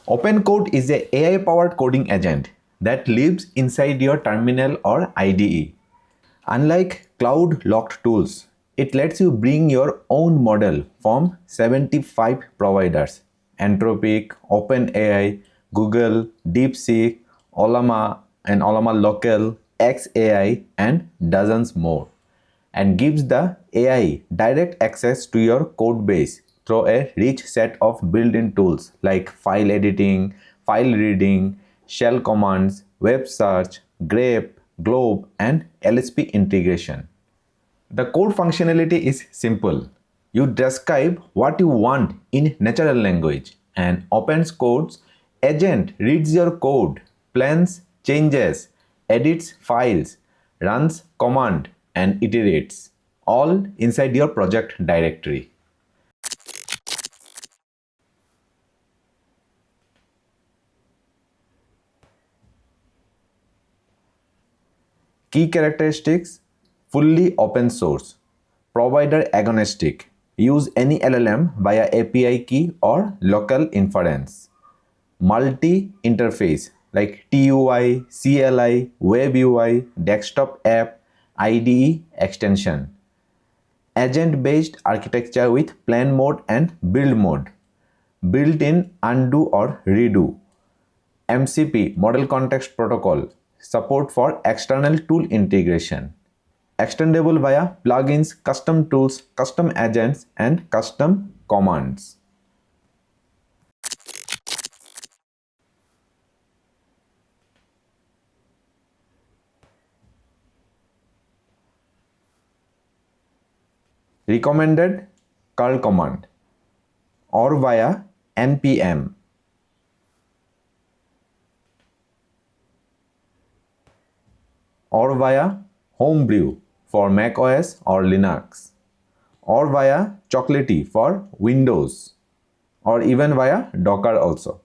OpenCode is a AI-powered coding agent that lives inside your terminal or IDE. Unlike cloud-locked tools, it lets you bring your own model from 75 providers: Anthropic, OpenAI, Google, DeepSeek, Ollama and Ollama Local, XAI, and dozens more, and gives the AI direct access to your code base through a rich set of built-in tools like file editing, file reading, shell commands, web search, grep, globe, and LSP integration. The code functionality is simple. You describe what you want in natural language, and OpenCode's agent reads your code, plans changes, edits files, runs command, and iterates, all inside your project directory. Key characteristics: fully open source, provider agnostic, use any LLM via API key or local inference, multi-interface like TUI, CLI, web UI, desktop app, IDE extension, agent-based architecture with plan mode and build mode, built-in undo or redo, MCP model context protocol, support for external tool integration, extendable via plugins, custom tools, custom agents, and custom commands. Recommended curl command or via npm. Or via Homebrew for macOS or Linux, or via Chocolatey for Windows, or even via Docker also.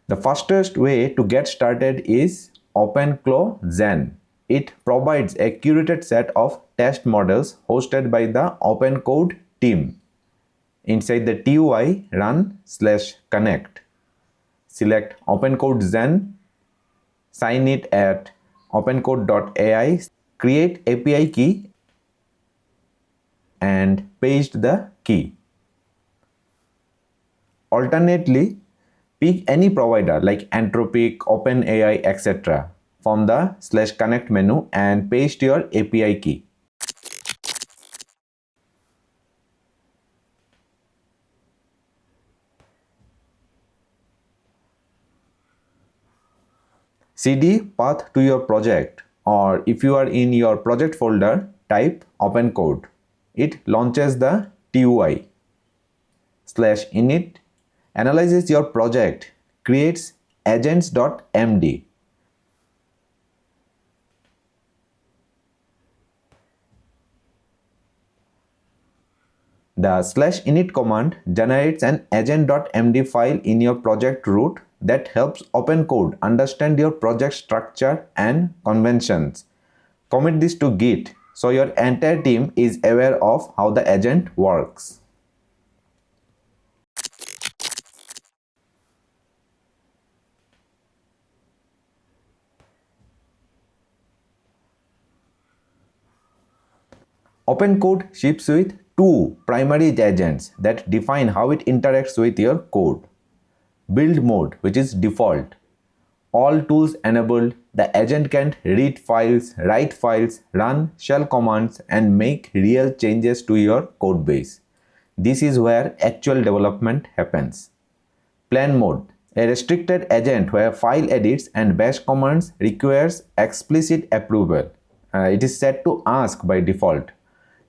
The fastest way to get started is OpenClaw. It provides a curated set of test models hosted by the OpenCode team. Inside the TUI, run/connect. Select OpenCode Zen, sign it at opencode.ai, create API key, and paste the key. Alternately, pick any provider like Anthropic, OpenAI, etc. from the /connect menu and paste your API key. CD path to your project, or if you are in your project folder, type OpenCode. It launches the TUI. /init analyzes your project, creates agents.md. The /init command generates an agent.md file in your project root that helps OpenCode understand your project structure and conventions. Commit this to Git so your entire team is aware of how the agent works. OpenCode ships with two primary agents that define how it interacts with your code. Build mode, which is default. All tools enabled, the agent can read files, write files, run shell commands, and make real changes to your code base. This is where actual development happens. Plan mode, a restricted agent where file edits and bash commands requires explicit approval. It is set to ask by default.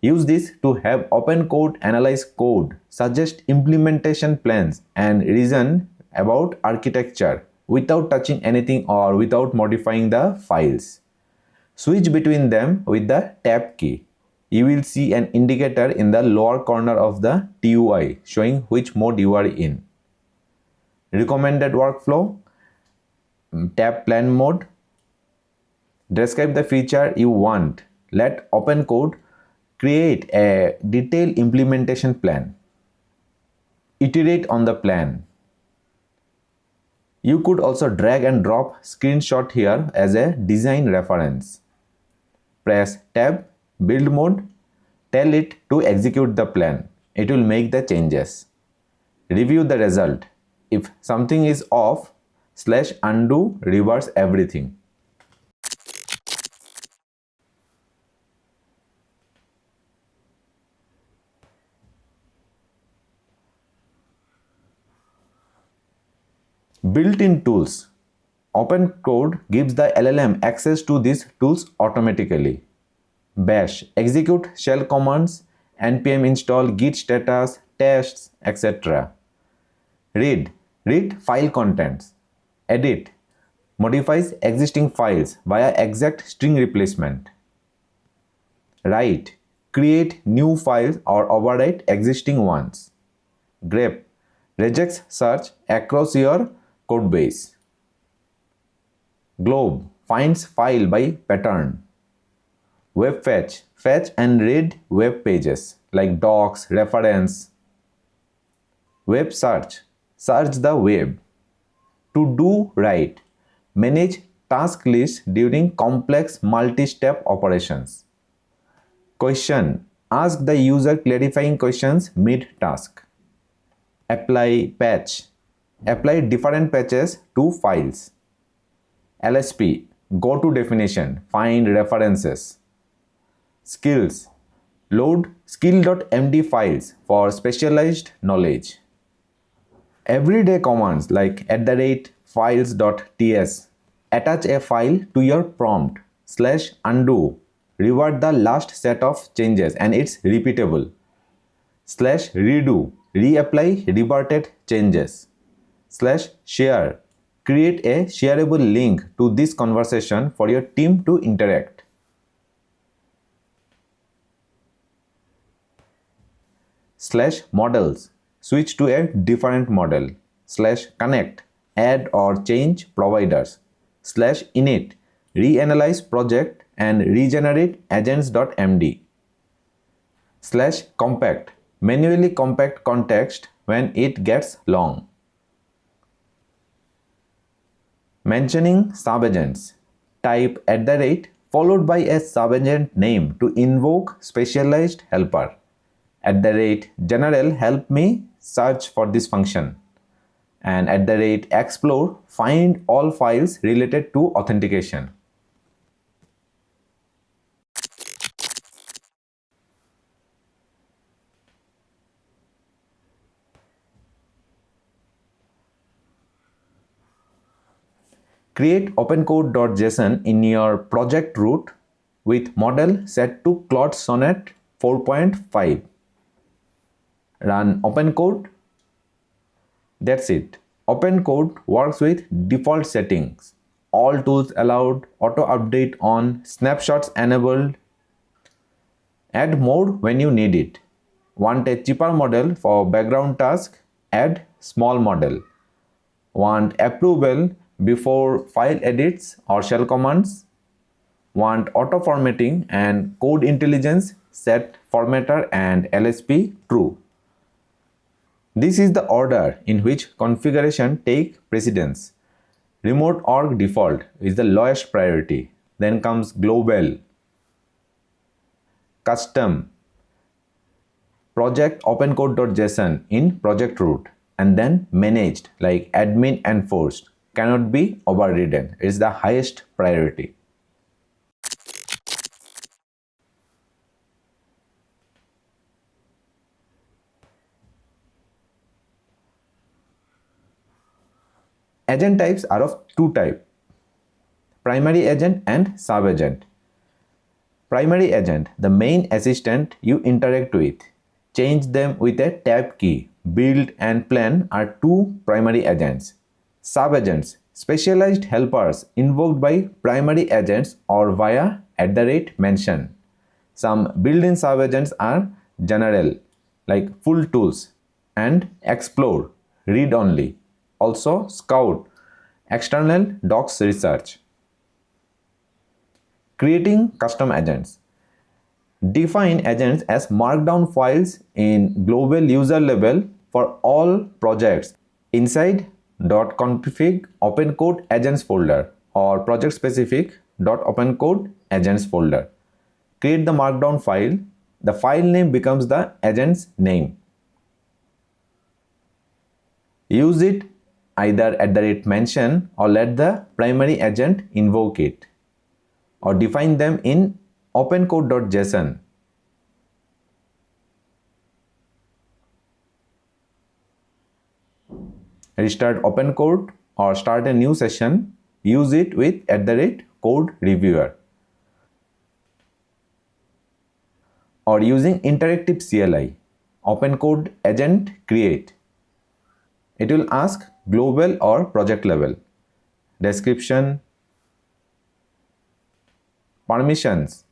Use this to have OpenCode analyze code, suggest implementation plans, and reason about architecture without touching anything or without modifying the files. Switch between them with the tab key. You will see an indicator in the lower corner of the TUI showing which mode you are in. Recommended workflow, tab plan mode, Describe the feature you want. Let OpenCode create a detailed implementation plan. Iterate on the plan. You could also drag and drop screenshot here as a design reference. Press Tab, Build Mode, tell it to execute the plan. It will make the changes. Review the result. If something is off, /undo reverse everything. Built-in tools. OpenCode gives the LLM access to these tools automatically. Bash, execute shell commands, npm install git status, tests, etc. Read file contents. Edit, modifies existing files via exact string replacement. Write, create new files or overwrite existing ones. Grep, rejects search across your codebase. Globe, finds file by pattern. Web fetch, fetch and read web pages like docs, reference. Web search, search the web. To do right, manage task lists during complex multi-step operations. Question, ask the user clarifying questions mid-task. Apply patch, apply different patches to files. LSP, go to definition, find references. Skills, load skill.md files for specialized knowledge. Everyday commands like @files.ts, attach a file to your prompt, /undo, revert the last set of changes and it's repeatable. /redo, reapply reverted changes. /share, create a shareable link to this conversation for your team to interact. /models, switch to a different model. /connect, add or change providers. /init, reanalyze project and regenerate agents.md. /compact, manually compact context when it gets long. Mentioning subagents, type @ followed by a subagent name to invoke specialized helper. @general help me search for this function. And @explore find all files related to authentication. Create OpenCode.json in your project root with model set to Claude Sonnet 4.5. Run OpenCode. That's it. OpenCode works with default settings. All tools allowed, auto update on, snapshots enabled. Add mode when you need it. Want a cheaper model for background task? Add small model. Want approval before file edits or shell commands? Want auto formatting and code intelligence? Set formatter and LSP true. This is the order in which configuration take precedence. Remote org default is the lowest priority. Then comes global, custom, project opencode.json in project root, and then managed like admin enforced. Cannot be overridden. It is the highest priority. Agent types are of two types, primary agent and sub-agent. Primary agent, the main assistant you interact with. Change them with a tab key. Build and plan are two primary agents. Sub-agents, specialized helpers invoked by primary agents or via @mention. Some built-in sub-agents are general, like full tools, and explore, read-only. Also scout, external docs research. Creating custom agents. Define agents as markdown files in global user level for all projects inside .config OpenCode agents folder or project specific .opencode agents folder. Create the markdown file. The file name becomes the agent's name. Use it either at the rate mention or let the primary agent invoke it, or define them in opencode.json. Restart OpenCode or start a new session. Use it with @code reviewer. Or using interactive CLI, OpenCode agent create. It will ask global or project level, description, permissions,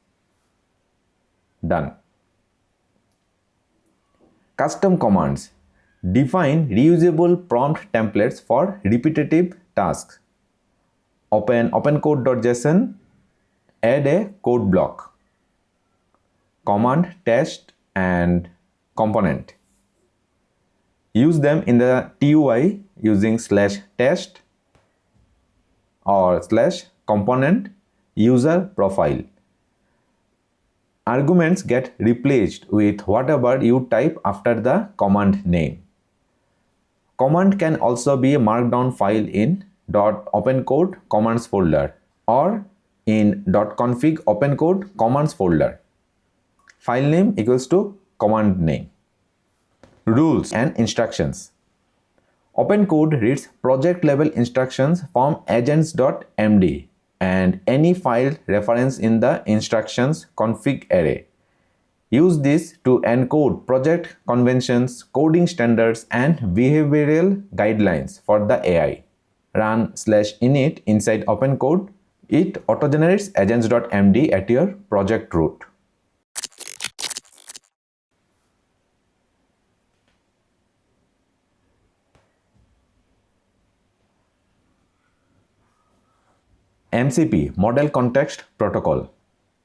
done. Custom commands. Define reusable prompt templates for repetitive tasks. Open opencode.json, add a code block, command, test and component. Use them in the TUI using /test or /component user profile. Arguments get replaced with whatever you type after the command name. Command can also be a markdown file in .opencode commands folder or in .config OpenCode commands folder. File name equals to command name. Rules and instructions. OpenCode reads project level instructions from agents.md and any file reference in the instructions config array. Use this to encode project conventions, coding standards, and behavioral guidelines for the AI. Run /init inside OpenCode. It auto-generates agents.md at your project root. MCP, Model Context Protocol.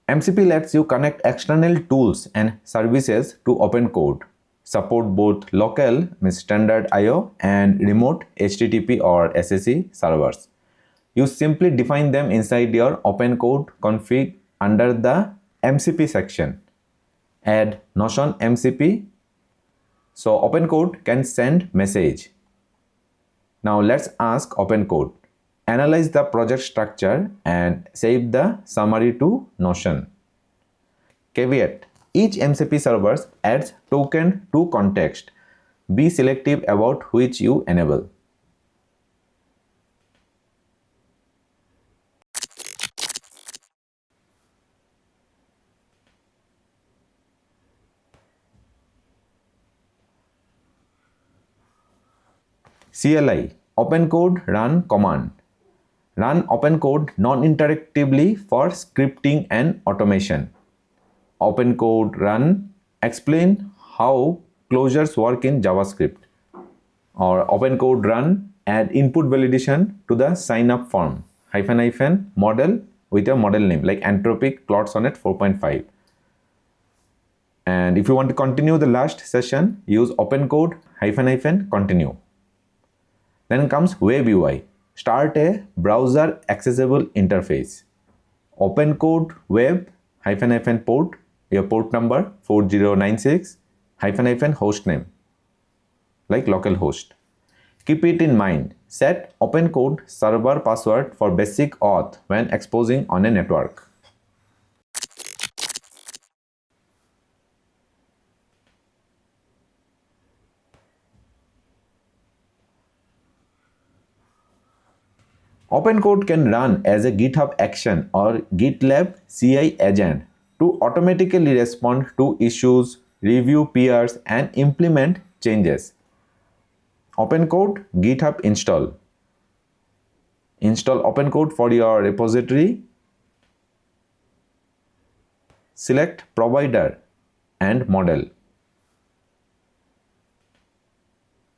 MCP lets you connect external tools and services to OpenCode. Support both local, standard I/O, and remote HTTP or SSE servers. You simply define them inside your OpenCode config under the MCP section. Add Notion MCP so OpenCode can send message. Now let's ask OpenCode. Analyze the project structure and save the summary to Notion. Caveat: each MCP server adds token to context. Be selective about which you enable. CLI, OpenCode run command. Run OpenCode non-interactively for scripting and automation. OpenCode run explain how closures work in JavaScript. Or OpenCode run add input validation to the sign up form -- model with a model name like Anthropic Claude Sonnet 4.5. And if you want to continue the last session, use OpenCode -- continue. Then comes Web UI. Start a browser accessible interface. OpenCode web -- port, your port number 4096 -- hostname like localhost. Keep it in mind. Set OpenCode server password for basic auth when exposing on a network. OpenCode can run as a GitHub Action or GitLab CI agent to automatically respond to issues, review peers, and implement changes. OpenCode GitHub install. Install OpenCode for your repository. Select provider and model.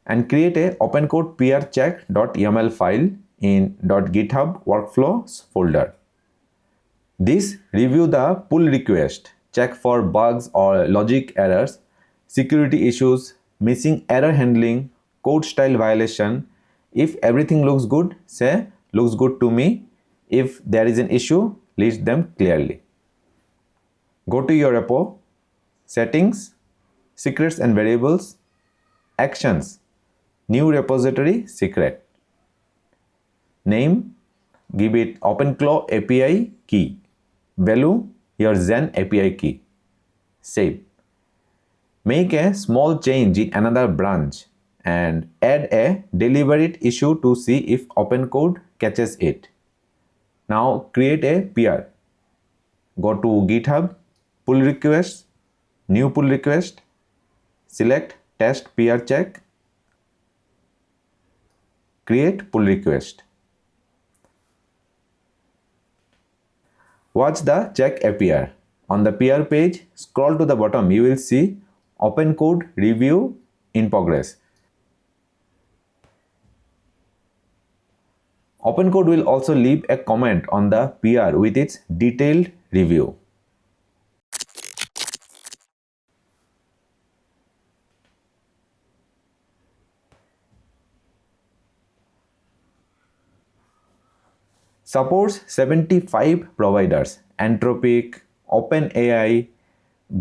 And create a OpenCode peer check.yaml file in .github workflows folder. This review the pull request, check for bugs or logic errors, security issues, missing error handling, code style violation. If everything looks good, say looks good to me. If there is an issue, list them clearly. Go to your repo, settings, secrets and variables, actions, new repository secret. Name, give it OpenClaw API key. Value, your Zen API key. Save. Make a small change in another branch and add a deliberate issue to see if OpenCode catches it. Now create a PR. Go to GitHub, pull requests, new pull request, select test PR check, create pull request. Watch the check appear. On the PR page, scroll to the bottom, you will see OpenCode review in progress. OpenCode will also leave a comment on the PR with its detailed review. Supports 75 providers: Anthropic, OpenAI,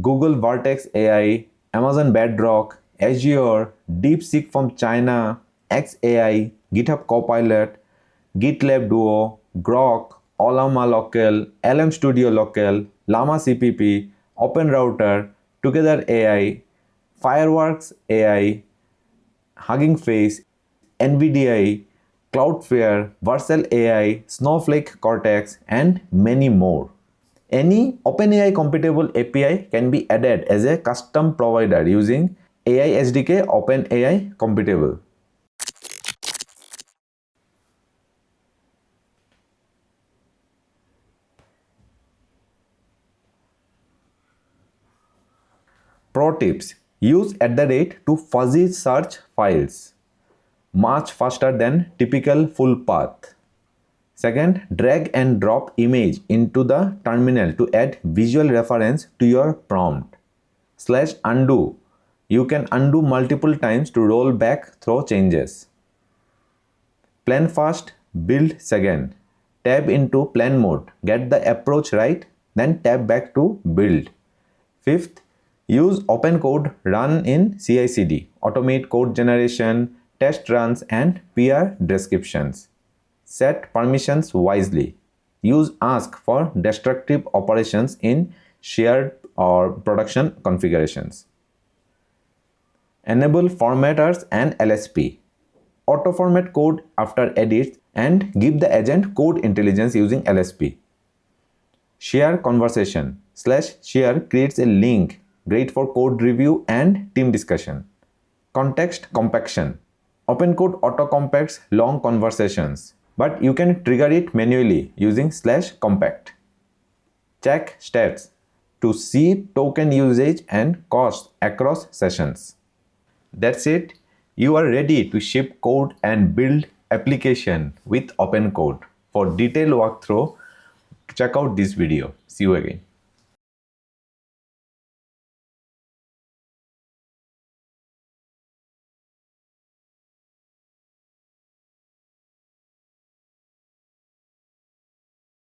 Google Vertex AI, Amazon Bedrock, Azure, DeepSeek from China, XAI, GitHub Copilot, GitLab Duo, Grok, Ollama Local, LM Studio Local, Llama CPP, OpenRouter, Together AI, Fireworks AI, Hugging Face, NVIDIA, Cloudflare, Vercel AI, Snowflake Cortex, and many more. Any OpenAI compatible API can be added as a custom provider using AI SDK OpenAI compatible. Pro tips: use @ to fuzzy search files, much faster than typical full path. Second, drag and drop image into the terminal to add visual reference to your prompt. /undo. You can undo multiple times to roll back through changes. Plan first, build second. Tab into plan mode, get the approach right, then tab back to build. Fifth, use OpenCode run in CI/CD, automate code generation, test runs, and PR descriptions. Set permissions wisely. Use ask for destructive operations in shared or production configurations. Enable formatters and LSP. Auto-format code after edits and give the agent code intelligence using LSP. Share conversation. /share creates a link, great for code review and team discussion. Context compaction. OpenCode auto-compacts long conversations, but you can trigger it manually using /compact. Check stats to see token usage and cost across sessions. That's it. You are ready to ship code and build application with OpenCode. For detailed walkthrough, check out this video. See you again.